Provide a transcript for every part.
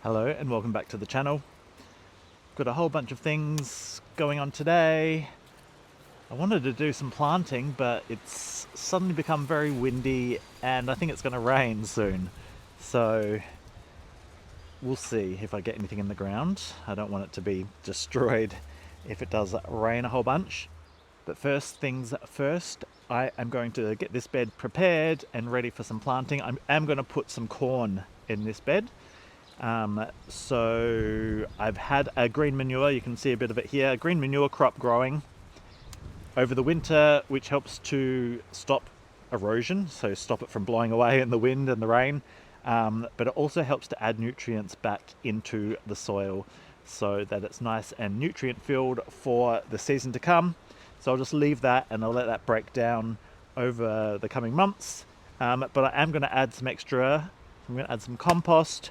Hello and welcome back to the channel. Got a whole bunch of things going on today. I wanted to do some planting, but it's suddenly become very windy and I think it's going to rain soon. So we'll see if I get anything in the ground. I don't want it to be destroyed if it does rain a whole bunch. But first things first, I am going to get this bed prepared and ready for some planting. I am going to put some corn in this bed. So I've had a green manure, you can see a bit of it here, a green manure crop growing over the winter, which helps to stop erosion, so stop it from blowing away in the wind and the rain, but it also helps to add nutrients back into the soil so that it's nice and nutrient filled for the season to come. So I'll just leave that and I'll let that break down over the coming months, but I am going to add some extra. I'm going to add some compost.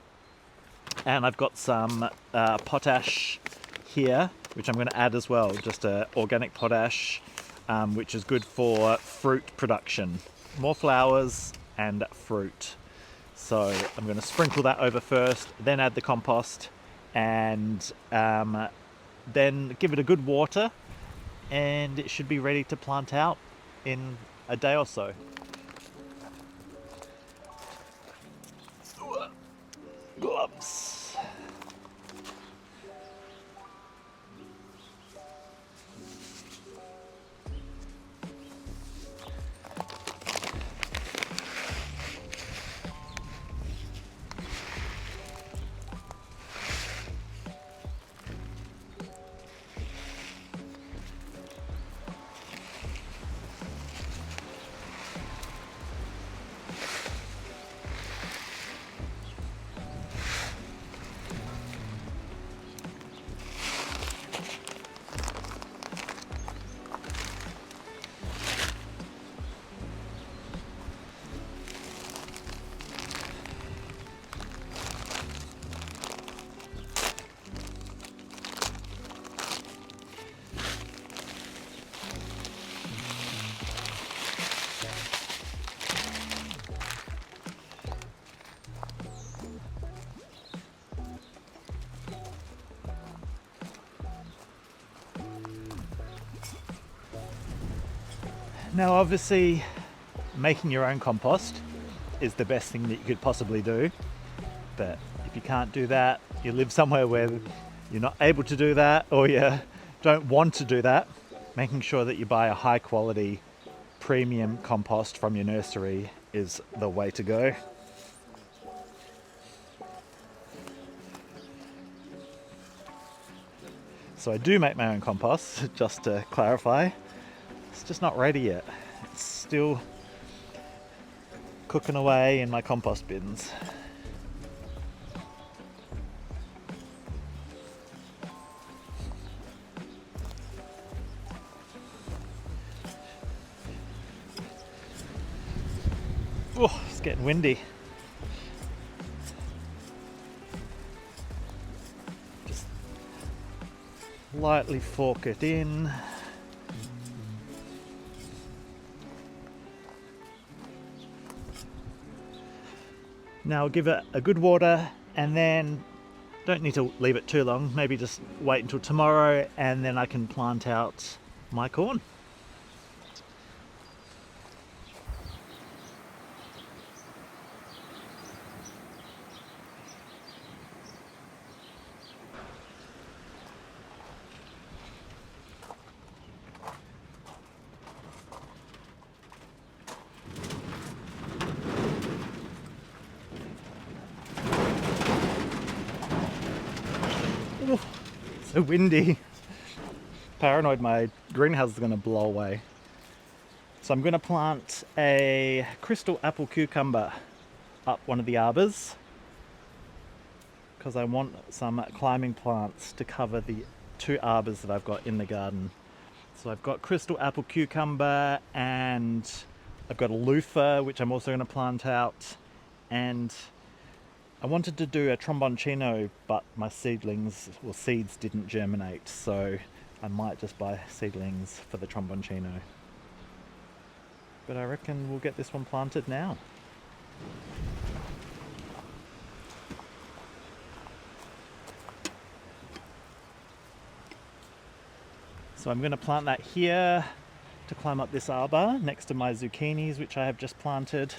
And I've got some potash here, which I'm going to add as well, just organic potash, which is good for fruit production. More flowers and fruit. So I'm going to sprinkle that over first, then add the compost, and then give it a good water, and it should be ready to plant out in a day or so. Gloves. Now obviously making your own compost is the best thing that you could possibly do, but if you can't do that, you live somewhere where you're not able to do that, or you don't want to do that, making sure that you buy a high quality premium compost from your nursery is the way to go. So I do make my own compost, just to clarify. It's just not ready yet. It's still cooking away in my compost bins. Oh, it's getting windy. Just lightly fork it in. Now give it a good water, and then don't need to leave it too long, maybe just wait until tomorrow and then I can plant out my corn. Ooh, so windy. Paranoid my greenhouse is going to blow away. So I'm going to plant a crystal apple cucumber up one of the arbors because I want some climbing plants to cover the two arbors that I've got in the garden. So I've got crystal apple cucumber, and I've got a loofah which I'm also going to plant out, and I wanted to do a tromboncino, but my seeds didn't germinate, so I might just buy seedlings for the tromboncino. But I reckon we'll get this one planted now. So I'm going to plant that here to climb up this arbor next to my zucchinis, which I have just planted.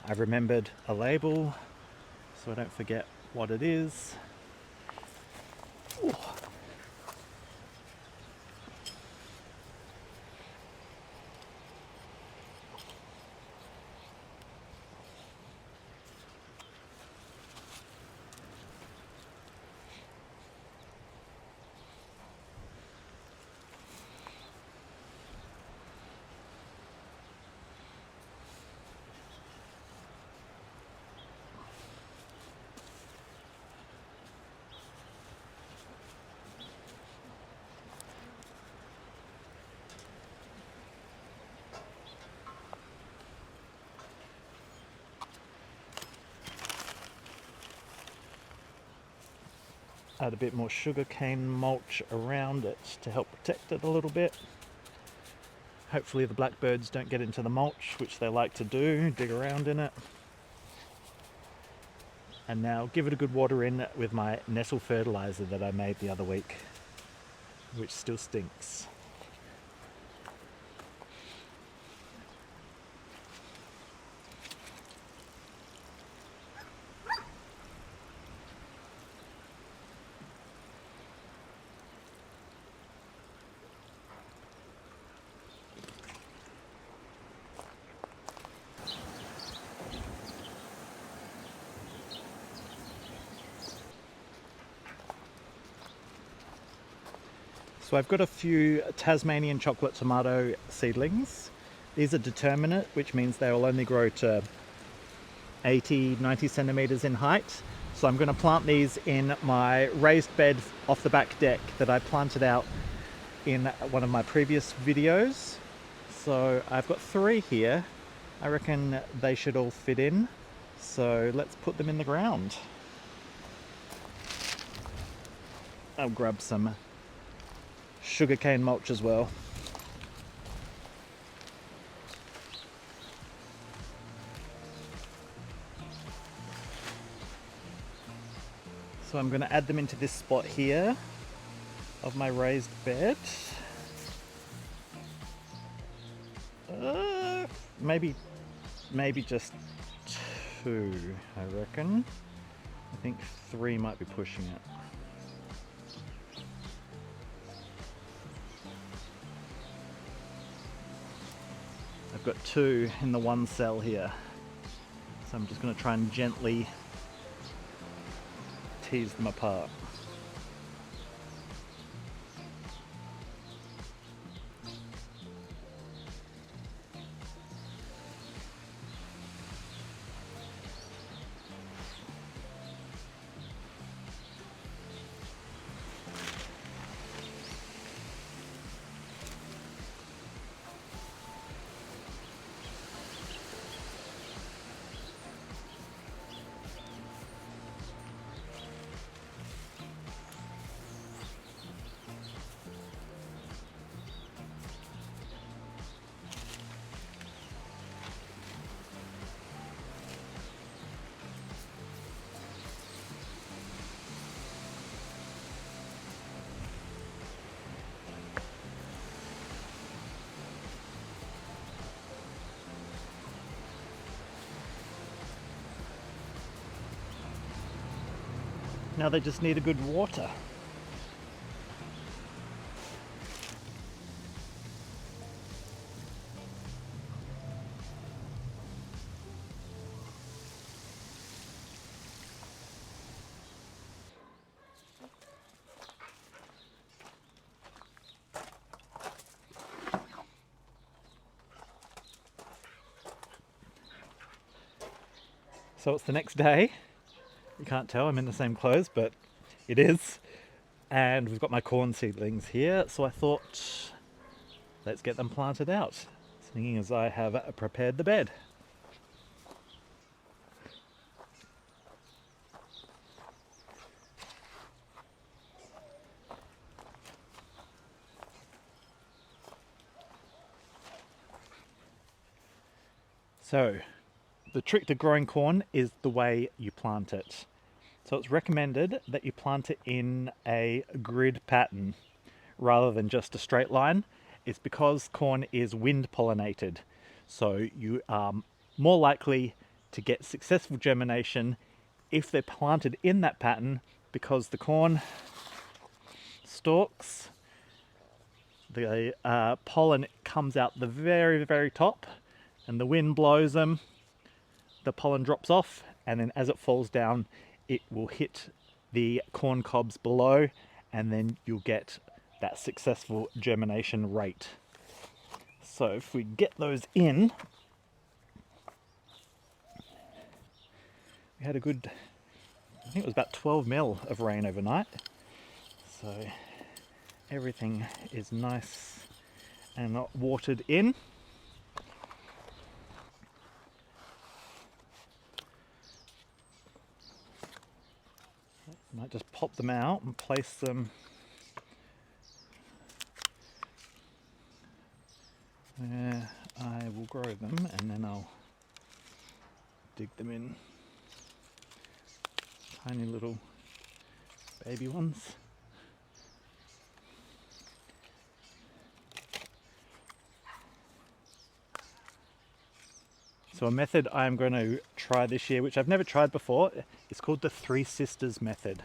I've remembered a label so I don't forget what it is. Ooh. Add a bit more sugarcane mulch around it to help protect it a little bit. Hopefully the blackbirds don't get into the mulch, which they like to do, dig around in it. And now give it a good water in with my nettle fertilizer that I made the other week, which still stinks. So I've got a few Tasmanian chocolate tomato seedlings. These are determinate, which means they will only grow to 80, 90 centimeters in height. So I'm going to plant these in my raised bed off the back deck that I planted out in one of my previous videos. So I've got 3 here. I reckon they should all fit in. So let's put them in the ground. I'll grab some sugarcane mulch as well. So I'm going to add them into this spot here of my raised bed. Maybe just 2, I reckon. I think 3 might be pushing it. I've got 2 in the one cell here. So I'm just going to try and gently tease them apart. Now they just need a good water. So it's the next day. You can't tell I'm in the same clothes, but it is. And we've got my corn seedlings here, so I thought let's get them planted out, seeing as I have prepared the bed. So the trick to growing corn is the way you plant it. So it's recommended that you plant it in a grid pattern. rather than just a straight line is because corn is wind pollinated. So you are more likely to get successful germination if they're planted in that pattern, because the corn stalks, the pollen comes out the very, very top, and the wind blows them, the pollen drops off, and then as it falls down, it will hit the corn cobs below, and then you'll get that successful germination rate. So if we get those in, we had a good, I think it was about 12 mil of rain overnight. So everything is nice and not watered in. Might just pop them out and place them where I will grow them, and then I'll dig them in. Tiny little baby ones. So a method I'm going to try this year, which I've never tried before, is called the Three Sisters method.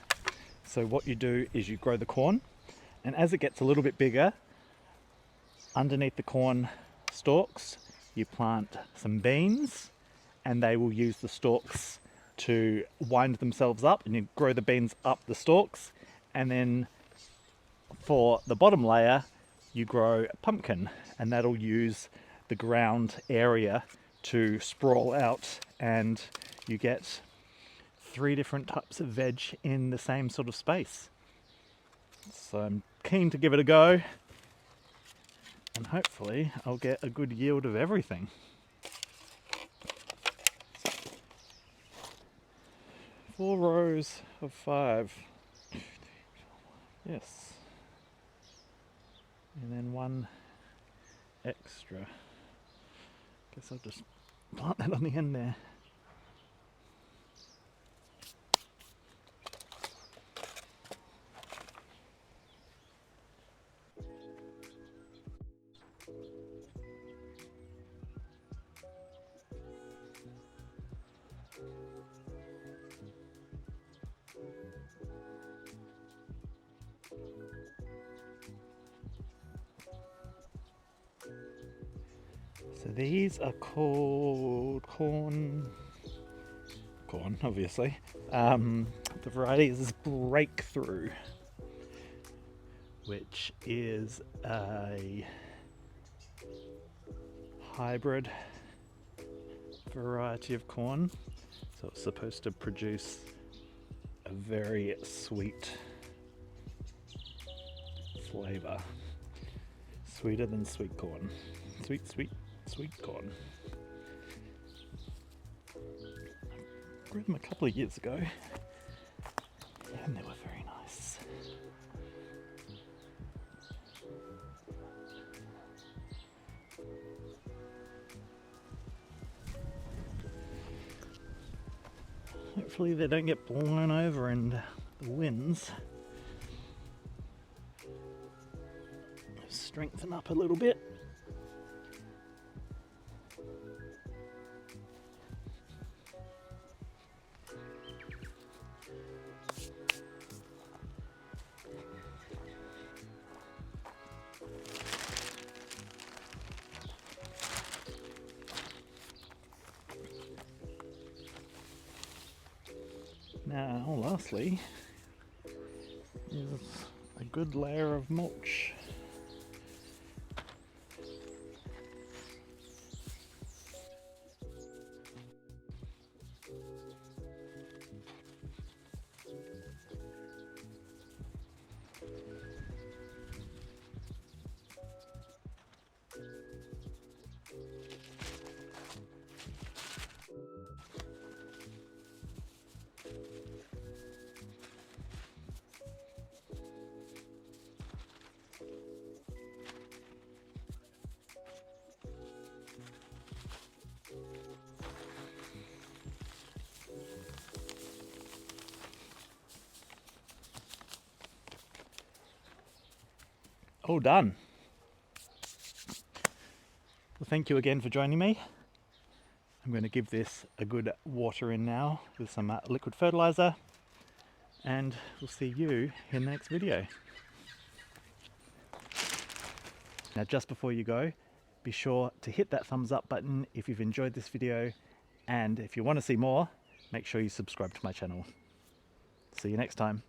So what you do is you grow the corn, and as it gets a little bit bigger, underneath the corn stalks, you plant some beans, and they will use the stalks to wind themselves up, and you grow the beans up the stalks. And then for the bottom layer, you grow a pumpkin, and that'll use the ground area to sprawl out, and you get 3 different types of veg in the same sort of space. So I'm keen to give it a go, and hopefully I'll get a good yield of everything. Four rows of 5. Yes. And then 1 extra. Guess I'll just plant that on the end there. So these are called corn obviously. The variety is Breakthrough, which is a hybrid variety of corn. So it's supposed to produce a very sweet flavor. Sweeter than sweet corn. Sweet corn. I grew them a couple of years ago, and they were very nice. Hopefully they don't get blown over in the winds. Strengthen up a little bit. Now, lastly, is a good layer of mulch. all done. Well, thank you again for joining me. I'm going to give this a good water in now with some liquid fertilizer, and we'll see you in the next video. Now, just before you go, be sure to hit that thumbs up button if you've enjoyed this video, and if you want to see more, make sure you subscribe to my channel. See you next time.